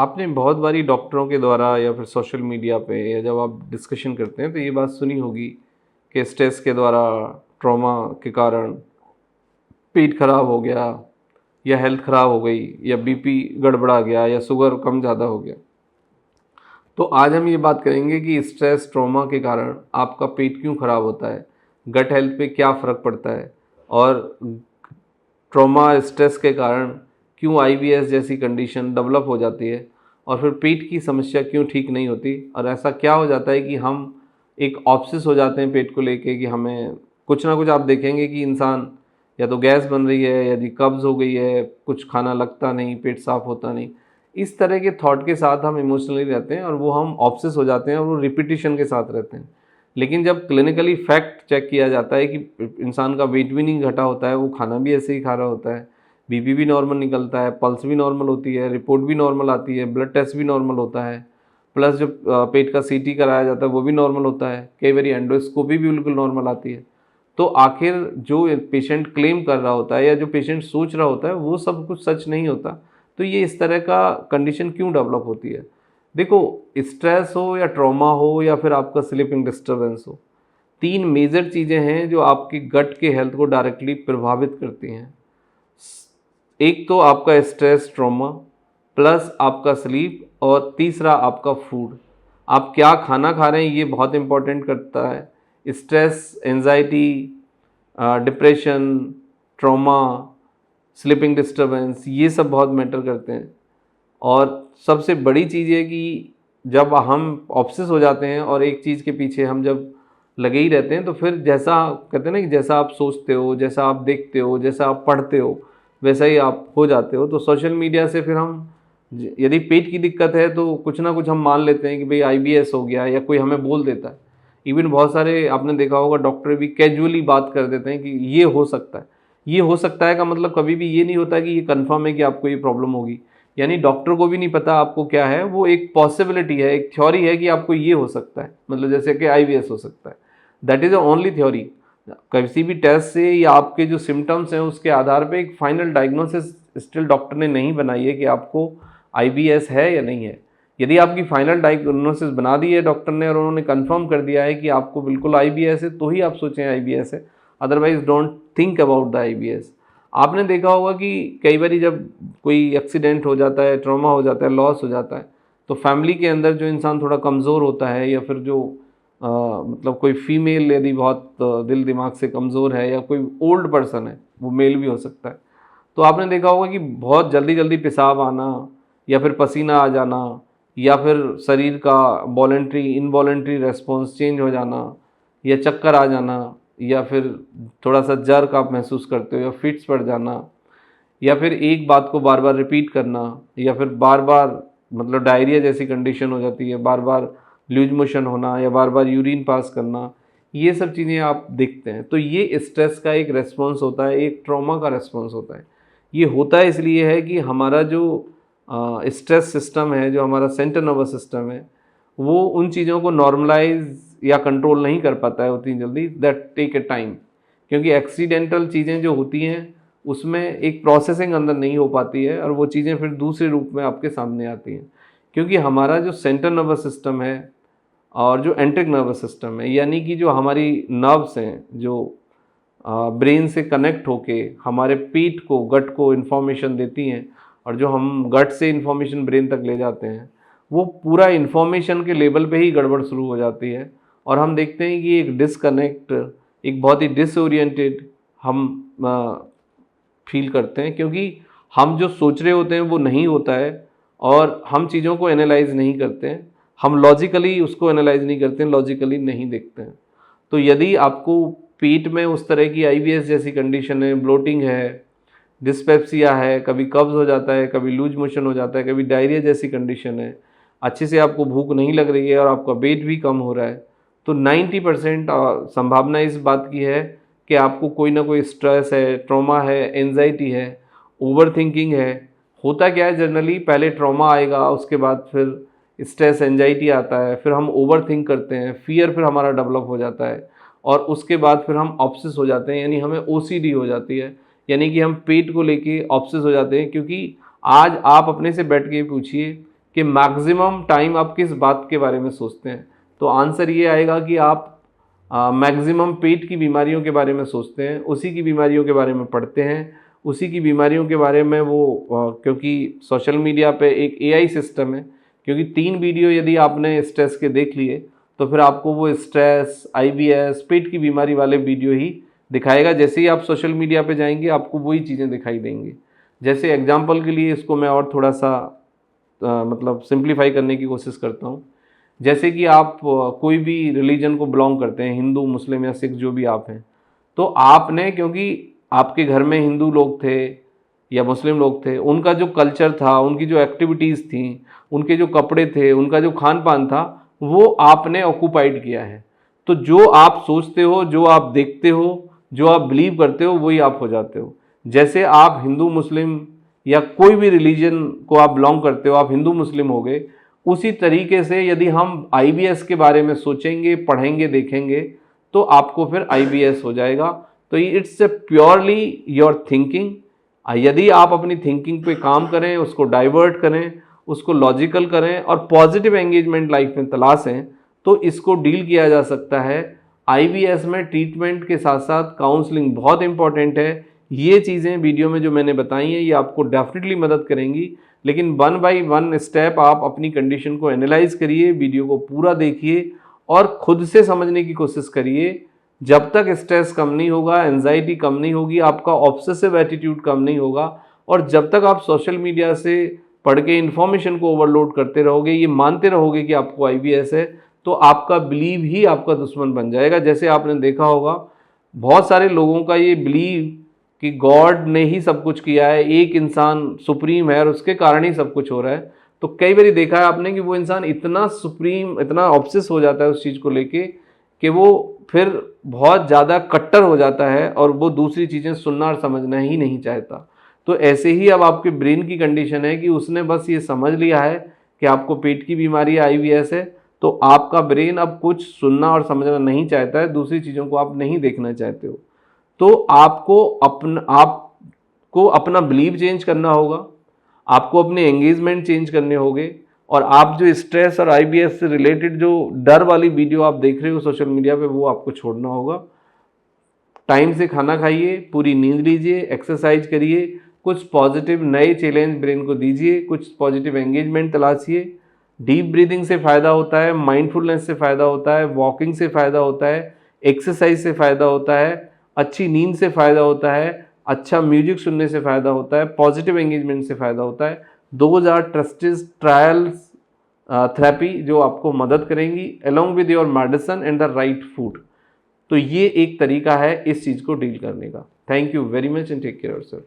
आपने बहुत बारी डॉक्टरों के द्वारा या फिर सोशल मीडिया पे या जब आप डिस्कशन करते हैं तो ये बात सुनी होगी कि स्ट्रेस के द्वारा, ट्रॉमा के कारण पेट खराब हो गया या हेल्थ खराब हो गई या बीपी गड़बड़ा गया या शुगर कम ज़्यादा हो गया। तो आज हम ये बात करेंगे कि स्ट्रेस ट्रॉमा के कारण आपका पेट क्यों खराब होता है, गट हेल्थ पे क्या फ़र्क पड़ता है और ट्रॉमा स्ट्रेस के कारण क्यों आईबीएस जैसी कंडीशन डेवलप हो जाती है और फिर पेट की समस्या क्यों ठीक नहीं होती और ऐसा क्या हो जाता है कि हम एक ऑब्सेस हो जाते हैं पेट को लेके कि हमें कुछ ना कुछ। आप देखेंगे कि इंसान या तो गैस बन रही है, यदि कब्ज़ हो गई है, कुछ खाना लगता नहीं, पेट साफ होता नहीं, इस तरह के थॉट के साथ हम इमोशनली रहते हैं और वो हम ऑब्सेस हो जाते हैं और वो रिपीटिशन के साथ रहते हैं। लेकिन जब क्लिनिकली फैक्ट चेक किया जाता है कि इंसान का वेट भी नहीं घटा होता है, वो खाना भी ऐसे ही खा रहा होता है, बीपी भी नॉर्मल निकलता है, पल्स भी नॉर्मल होती है, रिपोर्ट भी नॉर्मल आती है, ब्लड टेस्ट भी नॉर्मल होता है, प्लस जो पेट का सीटी कराया जाता है वो भी नॉर्मल होता है, कई बार एंडोस्कोपी भी बिल्कुल नॉर्मल आती है। तो आखिर जो पेशेंट क्लेम कर रहा होता है या जो पेशेंट सोच रहा होता है वो सब कुछ सच नहीं होता। तो ये इस तरह का कंडीशन क्यों डेवलप होती है? देखो, स्ट्रेस हो या ट्रॉमा हो या फिर आपका स्लीपिंग डिस्टर्बेंस हो, तीन मेजर चीज़ें हैं जो आपकी गट के हेल्थ को डायरेक्टली प्रभावित करती हैं। एक तो आपका स्ट्रेस ट्रॉमा, प्लस आपका स्लीप, और तीसरा आपका फूड। आप क्या खाना खा रहे हैं ये बहुत इंपॉर्टेंट करता है। Stress, anxiety, depression, trauma, sleeping disturbance, ये सब बहुत मैटर करते हैं। और सबसे बड़ी चीज़ है कि जब हम ऑब्सेस हो जाते हैं और एक चीज़ के पीछे हम जब लगे ही रहते हैं तो फिर जैसा कहते हैं ना कि जैसा आप सोचते हो, जैसा आप देखते हो, जैसा आप पढ़ते हो, वैसा ही आप हो जाते हो। तो सोशल मीडिया से फिर हम यदि पेट की दिक्कत है तो कुछ ना कुछ हम मान लेते हैं कि भाई आईबीएस हो गया, या कोई हमें बोल देता है। इवन बहुत सारे आपने देखा होगा डॉक्टर भी कैजुअली बात कर देते हैं कि ये हो सकता है। ये हो सकता है का मतलब कभी भी ये नहीं होता कि ये कंफर्म है कि आपको ये प्रॉब्लम होगी। यानी डॉक्टर को भी नहीं पता आपको क्या है, वो एक पॉसिबिलिटी है, एक थ्योरी है कि आपको ये हो सकता है, मतलब जैसे कि आईबीएस हो सकता है। That is a only theory. किसी भी टेस्ट से या आपके जो सिम्टम्स हैं उसके आधार पे एक फाइनल डायग्नोसिस स्टिल डॉक्टर ने नहीं बनाई है कि आपको आईबीएस है या नहीं है। यदि आपकी फाइनल डायग्नोसिस बना दी है डॉक्टर ने और उन्होंने कंफर्म कर दिया है कि आपको बिल्कुल आईबीएस है, तो ही आप सोचें आईबीएस है, otherwise don't think about the IBS. आपने देखा होगा कि कई बार जब कोई एक्सीडेंट हो जाता है, ट्रॉमा हो जाता है, लॉस हो जाता है, तो फैमिली के अंदर जो इंसान थोड़ा कमज़ोर होता है या फिर जो मतलब कोई फीमेल यदि बहुत दिल दिमाग से कमज़ोर है या कोई ओल्ड पर्सन है, वो मेल भी हो सकता है, तो आपने देखा होगा कि बहुत जल्दी जल्दी पेशाब आना या फिर पसीना आ जाना या फिर शरीर का वॉलेंट्री इनवॉलेंट्री रेस्पॉन्स चेंज हो जाना या चक्कर आ जाना या फिर थोड़ा सा जर्क आप महसूस करते हो या फिट्स पड़ जाना या फिर एक बात को बार बार रिपीट करना या फिर बार बार मतलब डायरिया जैसी कंडीशन हो जाती है, बार बार लूज मोशन होना या बार बार यूरिन पास करना, ये सब चीज़ें आप देखते हैं। तो ये स्ट्रेस का एक रेस्पॉन्स होता है, एक ट्रॉमा का रेस्पॉन्स होता है। ये होता है इसलिए है कि हमारा जो स्ट्रेस सिस्टम है, जो हमारा सेंट्रल नर्वस सिस्टम है, वो उन चीज़ों को नॉर्मलाइज या कंट्रोल नहीं कर पाता है उतनी जल्दी। दैट टेक ए टाइम, क्योंकि एक्सीडेंटल चीज़ें जो होती हैं उसमें एक प्रोसेसिंग अंदर नहीं हो पाती है और वो चीज़ें फिर दूसरे रूप में आपके सामने आती हैं। क्योंकि हमारा जो सेंट्रल नर्वस सिस्टम है और जो एंट्रिक नर्वस सिस्टम है, यानी कि जो हमारी नर्व्स हैं जो ब्रेन से कनेक्ट होके हमारे पेट को, गट को इन्फॉर्मेशन देती हैं और जो हम गट से इन्फॉर्मेशन ब्रेन तक ले जाते हैं, वो पूरा इन्फॉर्मेशन के लेवल पे ही गड़बड़ शुरू हो जाती है और हम देखते हैं कि एक डिसकनेक्ट, एक बहुत ही डिसओरिएंटेड हम फील करते हैं, क्योंकि हम जो सोच रहे होते हैं वो नहीं होता है और हम चीज़ों को एनालाइज नहीं करते हैं, हम लॉजिकली उसको एनालाइज नहीं करते हैं, लॉजिकली नहीं देखते हैं। तो यदि आपको पेट में उस तरह की आईबीएस जैसी कंडीशन है, ब्लोटिंग है, डिस्पेप्सिया है, कभी कब्ज़ हो जाता है, कभी लूज मोशन हो जाता है, कभी डायरिया जैसी कंडीशन है, अच्छे से आपको भूख नहीं लग रही है और आपका वेट भी कम हो रहा है, तो 90% संभावना इस बात की है कि आपको कोई ना कोई स्ट्रेस है, ट्रॉमा है, एंजाइटी है, ओवर थिंकिंग है। होता क्या है जनरली, पहले ट्रॉमा आएगा, उसके बाद फिर स्ट्रेस एंजाइटी आता है, फिर हम ओवर थिंक करते हैं, फियर फिर हमारा डेवलप हो जाता है और उसके बाद फिर हम ऑब्सेस हो जाते हैं, यानी हमें ओसीडी हो जाती है, यानी कि हम पेट को लेके ऑब्सेस हो जाते हैं। क्योंकि आज आप अपने से बैठ के पूछिए कि मैक्सिमम टाइम आप किस बात के बारे में सोचते हैं, तो आंसर ये आएगा कि आप मैक्सिमम पेट की बीमारियों के बारे में सोचते हैं, उसी की बीमारियों के बारे में पढ़ते हैं, उसी की बीमारियों के बारे में वो क्योंकि सोशल मीडिया पे एक एआई सिस्टम है, क्योंकि 3 वीडियो यदि आपने स्ट्रेस के देख लिए तो फिर आपको वो स्ट्रेस, आईबीएस, पेट की बीमारी वाले वीडियो ही दिखाएगा। जैसे ही आप सोशल मीडिया पे जाएंगे आपको वही चीज़ें दिखाई देंगी। जैसे एग्जांपल के लिए इसको मैं और थोड़ा सा मतलब सिंप्लीफाई करने की कोशिश करता हूँ। जैसे कि आप कोई भी रिलीजन को बिलोंग करते हैं, हिंदू, मुस्लिम या सिख जो भी आप हैं, तो आपने क्योंकि आपके घर में हिंदू लोग थे या मुस्लिम लोग थे, उनका जो कल्चर था, उनकी जो एक्टिविटीज़ थी, उनके जो कपड़े थे, उनका जो खान पान था, वो आपने ऑक्यूपाइड किया है। तो जो आप सोचते हो, जो आप देखते हो, जो आप बिलीव करते हो, वही आप हो जाते हो। जैसे आप हिंदू मुस्लिम या कोई भी रिलीजन को आप बिलोंग करते हो, आप हिंदू मुस्लिम हो गए, उसी तरीके से यदि हम आईबीएस के बारे में सोचेंगे, पढ़ेंगे, देखेंगे, तो आपको फिर आईबीएस हो जाएगा। तो it's a purely your thinking. यदि आप अपनी थिंकिंग पे काम करें, उसको डाइवर्ट करें, उसको लॉजिकल करें और पॉजिटिव एंगेजमेंट लाइफ में तलाशें, तो इसको डील किया जा सकता है। आईबीएस में ट्रीटमेंट के साथ साथ काउंसलिंग बहुत इंपॉर्टेंट है। ये चीज़ें वीडियो में जो मैंने बताई हैं ये आपको डेफिनेटली मदद करेंगी, लेकिन 1 बाय 1 स्टेप आप अपनी कंडीशन को एनालाइज करिए, वीडियो को पूरा देखिए और खुद से समझने की कोशिश करिए। जब तक स्ट्रेस कम नहीं होगा, एंजाइटी कम नहीं होगी, आपका ऑब्सेसिव एटीट्यूड कम नहीं होगा, और जब तक आप सोशल मीडिया से पढ़ के इन्फॉर्मेशन को ओवरलोड करते रहोगे, ये मानते रहोगे कि आपको आईबीएस है, तो आपका बिलीव ही आपका दुश्मन बन जाएगा। जैसे आपने देखा होगा बहुत सारे लोगों का ये बिलीव कि गॉड ने ही सब कुछ किया है, एक इंसान सुप्रीम है और उसके कारण ही सब कुछ हो रहा है। तो कई बार देखा है आपने कि वो इंसान इतना सुप्रीम, इतना ऑब्सेस हो जाता है उस चीज़ को लेके कि वो फिर बहुत ज़्यादा कट्टर हो जाता है और वो दूसरी चीज़ें सुनना और समझना ही नहीं चाहता। तो ऐसे ही अब आपके ब्रेन की कंडीशन है कि उसने बस ये समझ लिया है कि आपको पेट की बीमारी आईबीएस है, तो आपका ब्रेन अब कुछ सुनना और समझना नहीं चाहता है, दूसरी चीज़ों को आप नहीं देखना चाहते हो। तो आपको अपना बिलीव चेंज करना होगा, आपको अपने एंगेजमेंट चेंज करने होंगे, और आप जो स्ट्रेस और आईबीएस से रिलेटेड जो डर वाली वीडियो आप देख रहे हो सोशल मीडिया पे, वो आपको छोड़ना होगा। टाइम से खाना खाइए, पूरी नींद लीजिए, एक्सरसाइज करिए, कुछ पॉजिटिव नए चैलेंज ब्रेन को दीजिए, कुछ पॉजिटिव एंगेजमेंट तलाशिए। डीप ब्रीदिंग से फ़ायदा होता है, माइंडफुलनेस से फ़ायदा होता है, वॉकिंग से फ़ायदा होता है, एक्सरसाइज से फ़ायदा होता है, अच्छी नींद से फ़ायदा होता है, अच्छा म्यूजिक सुनने से फ़ायदा होता है, पॉजिटिव एंगेजमेंट से फ़ायदा होता है। 2000 ट्रस्टेड ट्रायल्स थेरेपी जो आपको मदद करेंगी along with your medicine and the right food. तो ये एक तरीका है इस चीज़ को डील करने का। Thank you very much and take care yourself.